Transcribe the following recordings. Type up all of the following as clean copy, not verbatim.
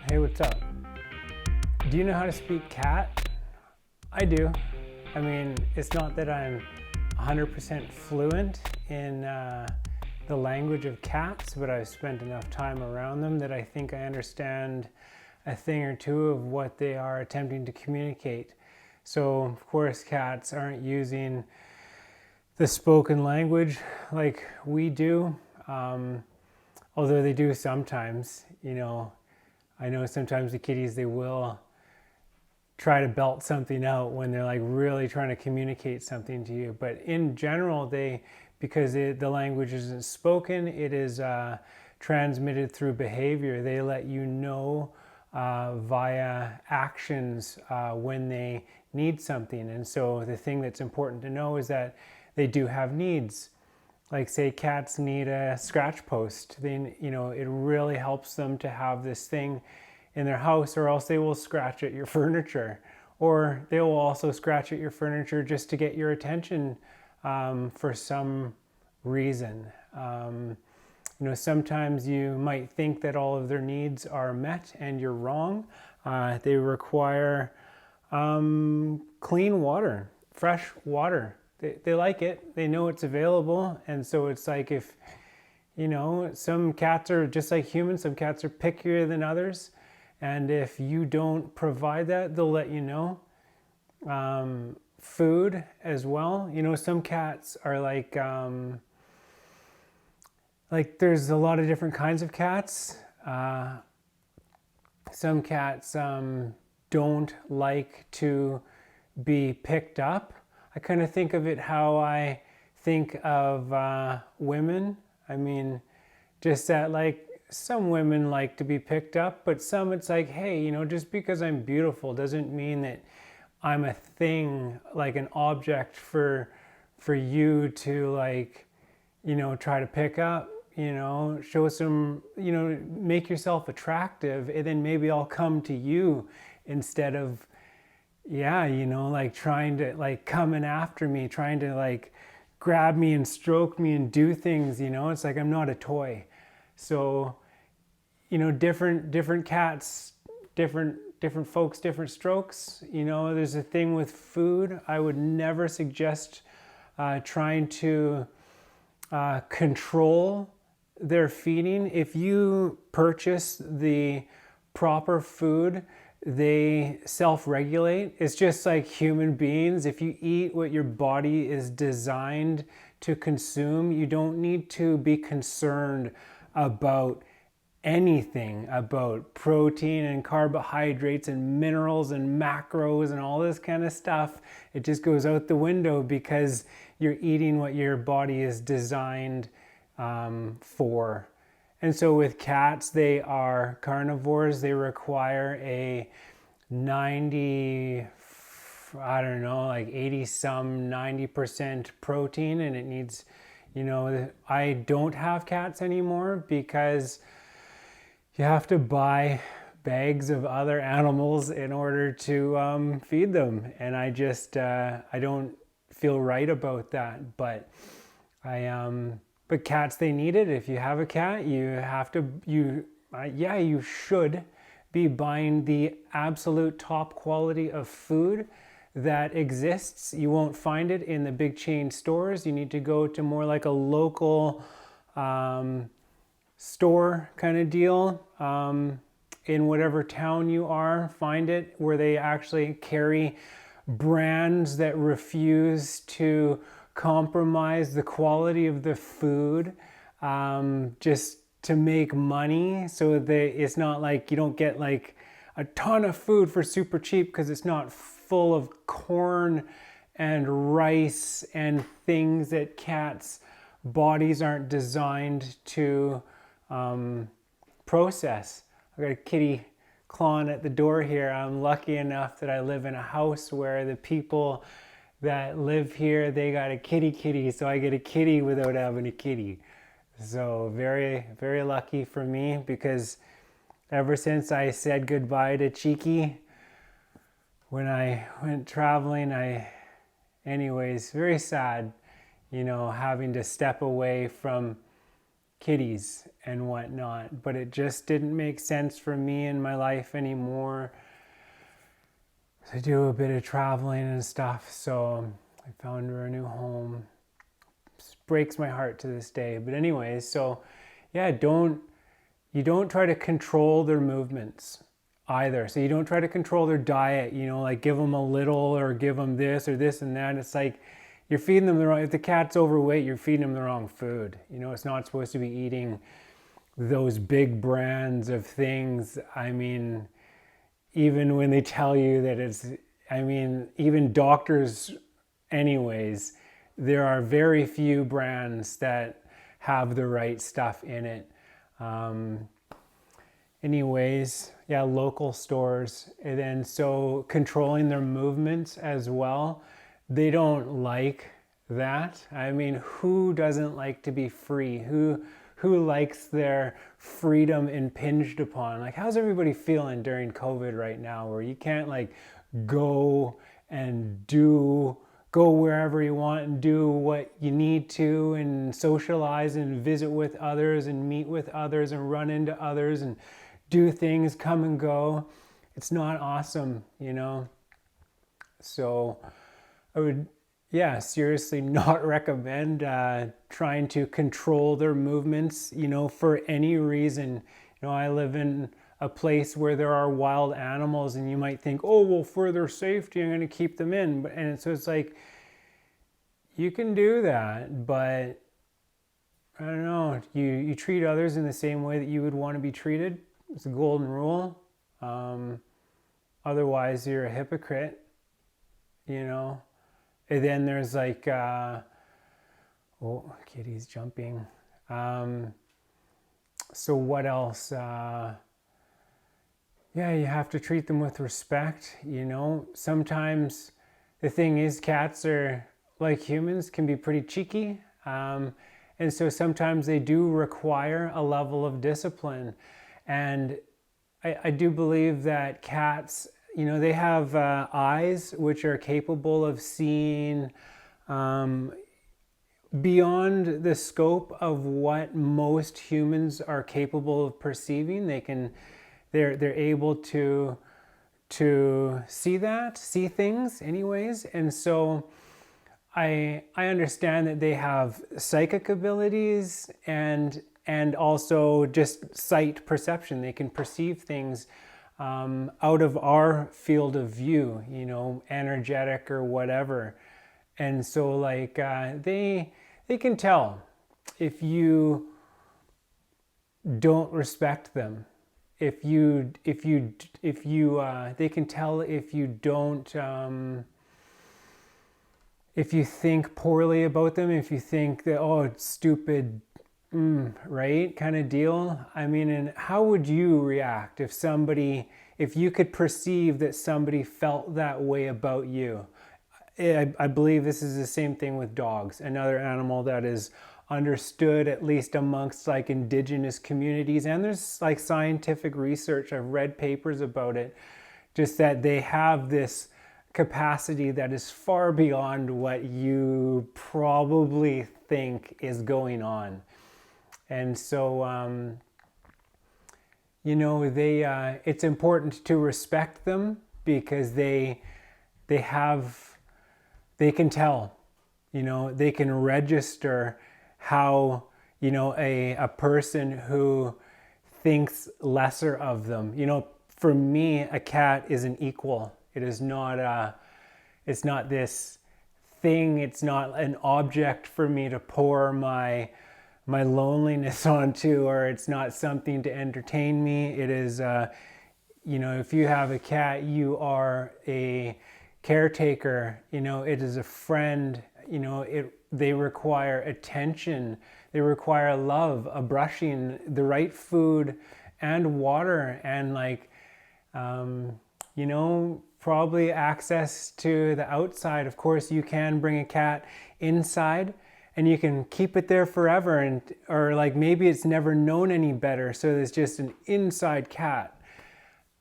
Hey, what's up? Do you know how to speak cat? I do. I mean, it's not that I'm 100% fluent in the language of cats, but I've spent enough time around them that I think I understand a thing or two of what they are attempting to communicate. So, of course, cats aren't using the spoken language like we do, although they do sometimes. I know sometimes the kitties, they will try to belt something out when they're like really trying to communicate something to you. But in general, because the language isn't spoken, it is transmitted through behavior. They let you know via actions when they need something. And so the thing that's important to know is that they do have needs. Like, say cats need a scratch post, then it really helps them to have this thing in their house, or else they will scratch at your furniture, or they will also scratch at your furniture just to get your attention for some reason. Sometimes you might think that all of their needs are met, and you're wrong. They require clean water, fresh water. They like it. They know it's available. And so it's like, if, some cats are just like humans, some cats are pickier than others. And if you don't provide that, they'll let you know. Food as well. Some cats are like there's a lot of different kinds of cats. Some cats don't like to be picked up. I kind of think of it how I think of women. I mean, just that, like, some women like to be picked up, but some it's like, hey, just because I'm beautiful doesn't mean that I'm a thing, like an object for you to, like, try to pick up. Show some, make yourself attractive, and then maybe I'll come to you instead of, like trying to, like, coming after me, trying to, like, grab me and stroke me and do things. It's like I'm not a toy. So, different cats, different folks, different strokes. There's a thing with food. I would never suggest trying to control their feeding. If you purchase the proper food, they self-regulate. It's just like human beings. If you eat what your body is designed to consume, you don't need to be concerned about anything about protein and carbohydrates and minerals and macros and all this kind of stuff. It just goes out the window because you're eating what your body is designed for. And so with cats, they are carnivores. They require a 90, I don't know, like 80 some 90% protein, and it needs, I don't have cats anymore because you have to buy bags of other animals in order to feed them. And I just, I don't feel right about that. But but cats, they need it. If you have a cat, you have to, you should be buying the absolute top quality of food that exists. You won't find it in the big chain stores. You need to go to more like a local store kind of deal in whatever town you are. Find it where they actually carry brands that refuse to compromise the quality of the food just to make money. So that it's not like you don't get like a ton of food for super cheap because it's not full of corn and rice and things that cats' bodies aren't designed to process. I got a kitty clawing at the door here. I'm lucky enough that I live in a house where the people that live here, they got a kitty, so I get a kitty without having a kitty. So very, very lucky for me, because ever since I said goodbye to Cheeky when I went traveling, anyways, very sad, having to step away from kitties and whatnot, but it just didn't make sense for me in my life anymore to do a bit of traveling and stuff. So I found her a new home. It breaks my heart to this day. But anyways, so yeah, you don't try to control their movements either. So you don't try to control their diet, like give them a little or give them this or this and that. It's like you're feeding them the wrong, if the cat's overweight, you're feeding them the wrong food. It's not supposed to be eating those big brands of things. I mean, even when they tell you that even doctors anyways, there are very few brands that have the right stuff in it. Anyways, yeah, local stores. And then so controlling their movements as well. They don't like that. I mean, who doesn't like to be free? Who likes their freedom impinged upon? Like, how's everybody feeling during COVID right now, where you can't like go wherever you want and do what you need to and socialize and visit with others and meet with others and run into others and do things, come and go. It's not awesome, So I would, seriously not recommend trying to control their movements, for any reason. I live in a place where there are wild animals, and you might think, oh, well, for their safety, I'm going to keep them in. And so it's like, you can do that, but I don't know, you treat others in the same way that you would want to be treated. It's a golden rule. Otherwise, you're a hypocrite, And then there's like, kitty's jumping. So what else? You have to treat them with respect, Sometimes the thing is, cats are like humans, can be pretty cheeky. And so sometimes they do require a level of discipline. And I do believe that cats, they have eyes which are capable of seeing beyond the scope of what most humans are capable of perceiving. They're able to see things anyways. And so I understand that they have psychic abilities and also just sight perception. They can perceive things out of our field of view, energetic or whatever. And so like they can tell if you don't respect them. They can tell if you don't, if you think poorly about them, if you think that, oh, it's stupid, right, kind of deal. I mean, and how would you react if you could perceive that somebody felt that way about you? I believe this is the same thing with dogs, another animal that is understood at least amongst like indigenous communities, and there's like scientific research, I've read papers about it, just that they have this capacity that is far beyond what you probably think is going on. And so it's important to respect them because they can tell, they can register how, a person who thinks lesser of them. For me, a cat is an equal. It is not it's not this thing. It's not an object for me to pour my loneliness onto, or it's not something to entertain me. It is, if you have a cat, you are a caretaker, it is a friend, they require attention, they require love, a brushing, the right food and water, and probably access to the outside. Of course, you can bring a cat inside and you can keep it there forever, or maybe it's never known any better, so it's just an inside cat.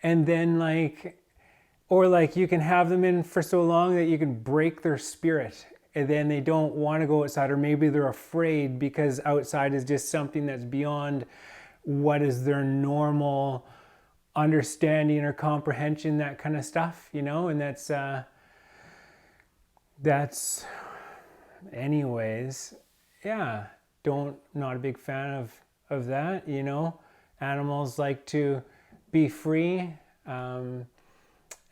And then or you can have them in for so long that you can break their spirit and then they don't want to go outside, or maybe they're afraid because outside is just something that's beyond what is their normal understanding or comprehension, that kind of stuff, and that's anyways, yeah, not a big fan of that, Animals like to be free and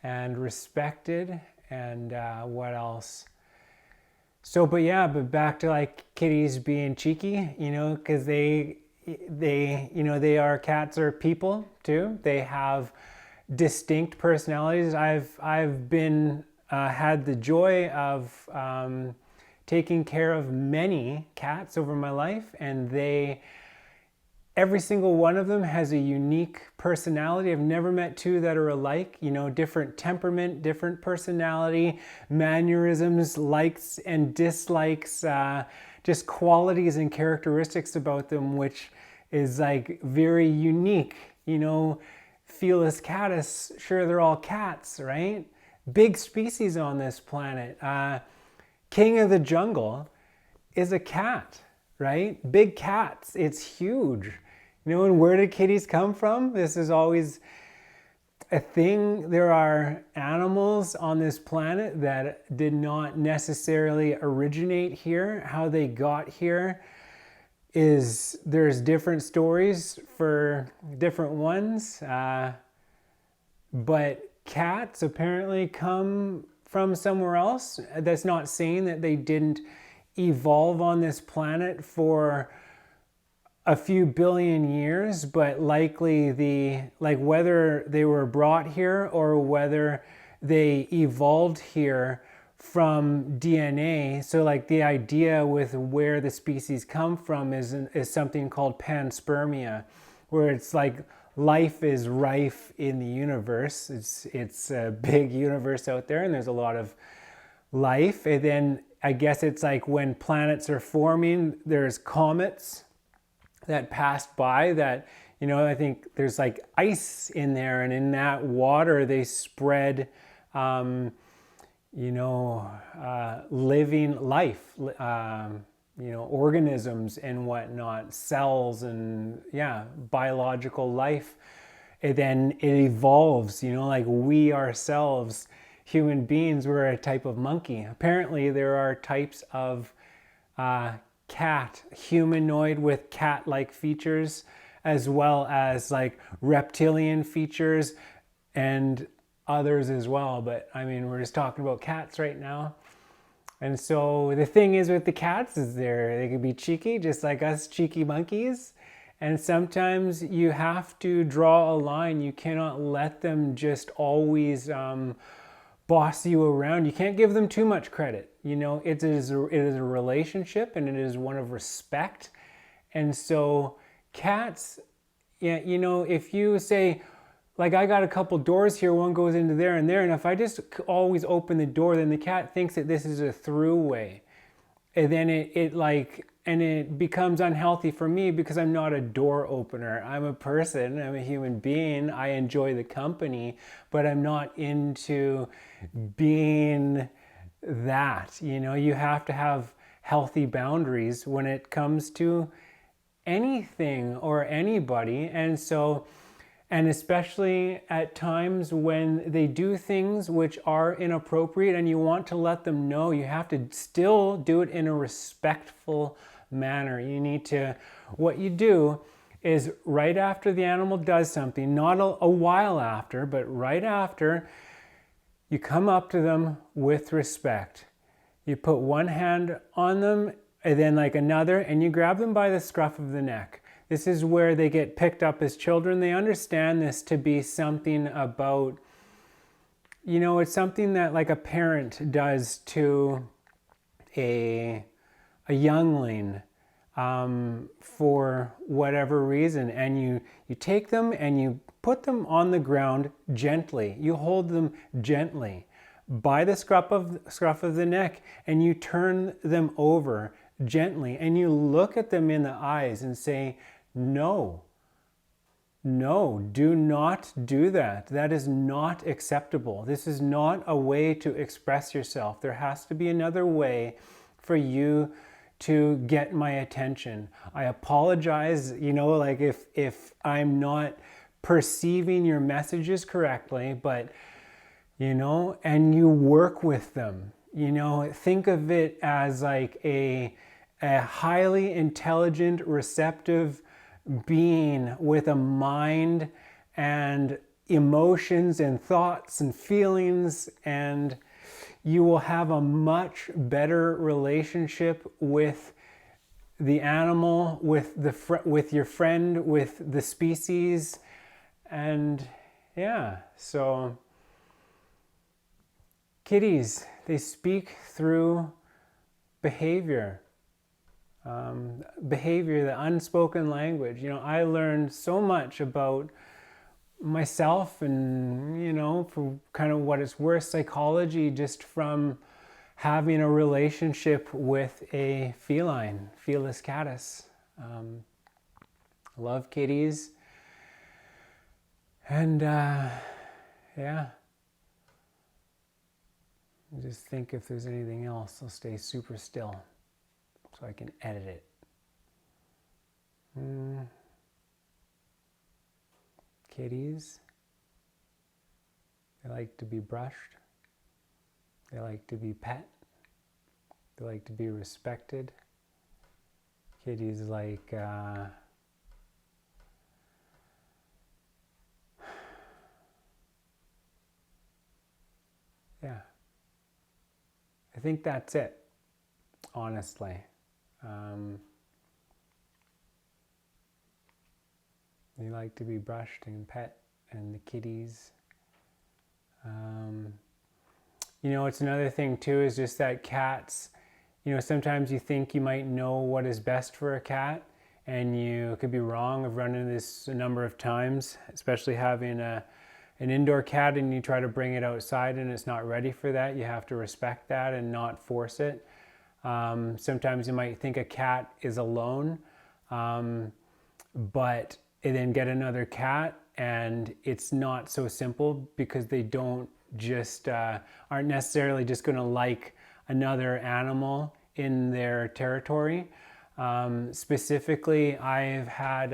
respected, and what else? So, but back to like kitties being cheeky, because they are, cats are people too. They have distinct personalities. I've been had the joy of taking care of many cats over my life, and every single one of them has a unique personality. I've never met two that are alike, different temperament, different personality, mannerisms, likes and dislikes, just qualities and characteristics about them, which is like very unique. Felis catus, sure, they're all cats, right? Big species on this planet. King of the jungle is a cat, right? Big cats, it's huge. And where did kitties come from? This is always a thing. There are animals on this planet that did not necessarily originate here. How they got here there's different stories for different ones. But cats apparently come from somewhere else. That's not saying that they didn't evolve on this planet for a few billion years, but likely whether they were brought here or whether they evolved here from DNA. So like the idea with where the species come from is something called panspermia, where it's like life is rife in the universe. It's a big universe out there, and there's a lot of life. And then I guess it's like when planets are forming, there's comets that passed by that, I think there's like ice in there, and in that water they spread, living life, organisms and whatnot, cells and biological life. And then it evolves, like we ourselves, human beings, we're a type of monkey. Apparently there are types of cat, humanoid with cat-like features, as well as like reptilian features and others as well. But I mean, we're just talking about cats right now. And so the thing is with the cats is they can be cheeky, just like us cheeky monkeys. And sometimes you have to draw a line. You cannot let them just always boss you around. You can't give them too much credit. It is a relationship, and it is one of respect. And so cats, if you say, like, I got a couple doors here, one goes into there and there, and if I just always open the door, then the cat thinks that this is a throughway. And then it becomes unhealthy for me because I'm not a door opener. I'm a person, I'm a human being. I enjoy the company, but I'm not into being that. You have to have healthy boundaries when it comes to anything or anybody. And especially at times when they do things which are inappropriate and you want to let them know, you have to still do it in a respectful manner. What you do is right after the animal does something, not a while after, but right after, you come up to them with respect. You put one hand on them and then like another, and you grab them by the scruff of the neck. This is where they get picked up as children. They understand this to be something about, it's something that like a parent does to a youngling for whatever reason. And you take them and you put them on the ground gently. You hold them gently by the scruff of the neck, and you turn them over gently, and you look at them in the eyes and say, no, No, do not do that. That is not acceptable. This is not a way to express yourself. There has to be another way for you to get my attention. I apologize, like if I'm not perceiving your messages correctly, but and you work with them. Think of it as like a highly intelligent, receptive being with a mind and emotions and thoughts and feelings, and you will have a much better relationship with the animal, with your friend, with the species. And yeah, so kitties, they speak through behavior. The unspoken language. I learned so much about myself and, for kind of what it's worth, psychology, just from having a relationship with a feline, Felis catus. Love kitties. And yeah. Just think if there's anything else. I'll stay super still so I can edit it. Kitties, they like to be brushed. They like to be pet. They like to be respected. Kitties like yeah. I think that's it, honestly. They like to be brushed and pet, and the kitties. It's another thing too, is just that cats, sometimes you think you might know what is best for a cat, and you could be wrong. I've run into this a number of times, especially having an indoor cat and you try to bring it outside and it's not ready for that. You have to respect that and not force it. Sometimes you might think a cat is alone, but then get another cat and it's not so simple, because they don't just aren't necessarily just going to like another animal in their territory. Specifically, I've had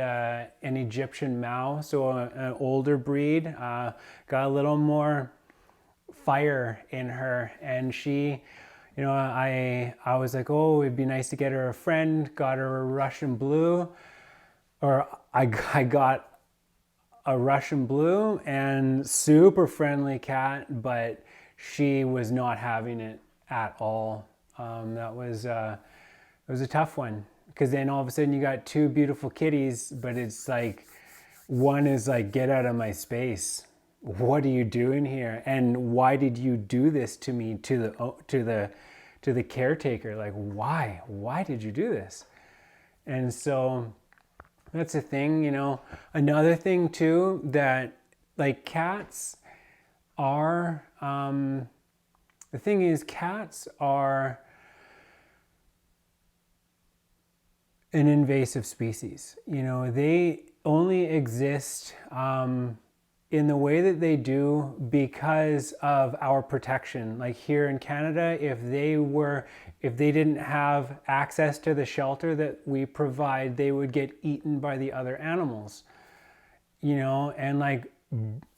an Egyptian Mau, so an older breed, got a little more fire in her, and she, I was like, oh, it'd be nice to get her a friend. Got her a Russian Blue, or I got a Russian Blue, and super friendly cat, but she was not having it at all. That was it was a tough one, because then all of a sudden you got two beautiful kitties, but it's like one is like, get out of my space. What are you doing here? And why did you do this to me, to the caretaker? Like, why? Why did you do this? And so that's a thing, Another thing too, that like cats are, the thing is, cats are an invasive species. They only exist in the way that they do because of our protection. Like here in Canada, if they didn't have access to the shelter that we provide, they would get eaten by the other animals. And like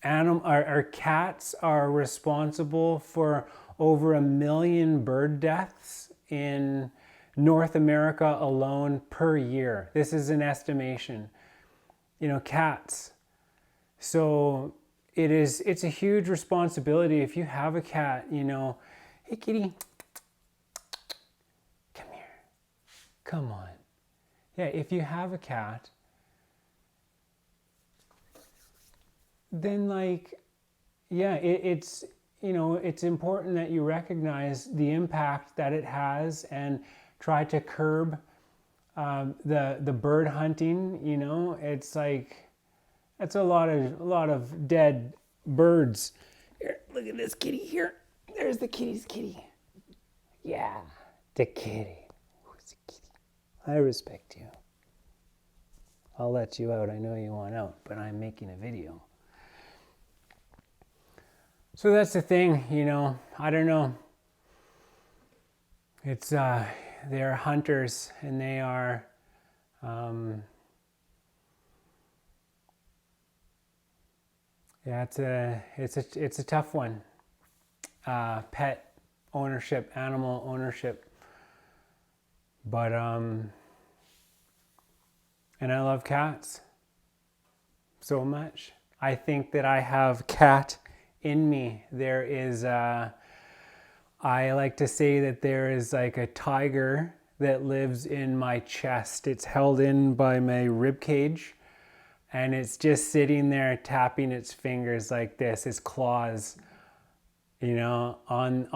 our cats are responsible for over 1 million bird deaths in North America alone per year. This is an estimation. Cats. So it's a huge responsibility if you have a cat, hey kitty, come here, come on. Yeah, if you have a cat, then it's it's important that you recognize the impact that it has and try to curb the bird hunting. It's like, that's a lot of dead birds. Here, look at this kitty here. There's the kitty's kitty. Yeah, the kitty. Who's the kitty? I respect you. I'll let you out. I know you want out, but I'm making a video. So that's the thing, you know, I don't know. It's, they're hunters, and they are, yeah, it's a tough one. Pet ownership, animal ownership. But, and I love cats so much. I think that I have cat in me. There is, I like to say that there is like a tiger that lives in my chest. It's held in by my rib cage, and it's just sitting there tapping its fingers like this, its claws, you know, on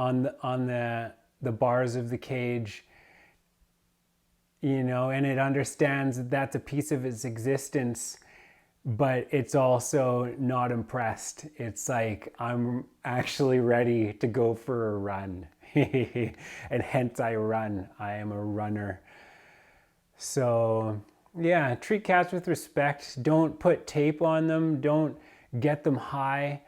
the bars of the cage, you know, and it understands that that's a piece of its existence, but it's also not impressed. It's like, I'm actually ready to go for a run. And hence I run. I am a runner. So yeah, treat cats with respect. Don't put tape on them. Don't get them high.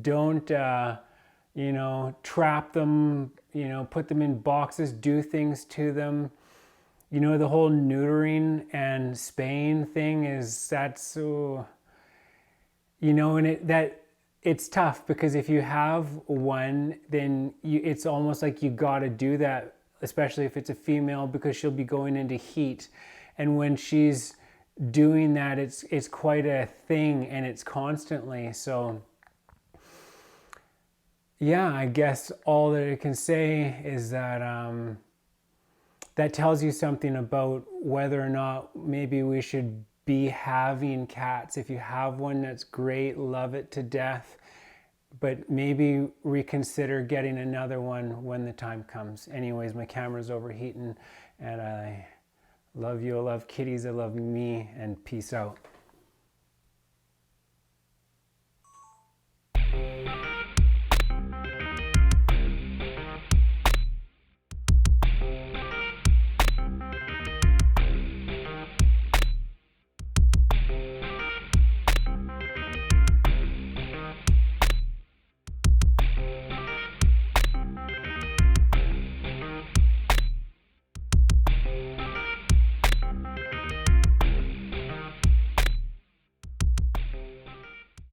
Don't, you know, trap them, you know, put them in boxes, do things to them. You know, the whole neutering and spaying thing is, that's so, you know, and it's tough, because if you have one, then it's almost like you got to do that, especially if it's a female, because she'll be going into heat. And when she's doing that, it's quite a thing, and it's constantly. So yeah, I guess all that I can say is that that tells you something about whether or not maybe we should be having cats. If you have one, that's great, love it to death, but maybe reconsider getting another one when the time comes. Anyways, my camera's overheating, and I love you, I love kitties, I love me, and peace out.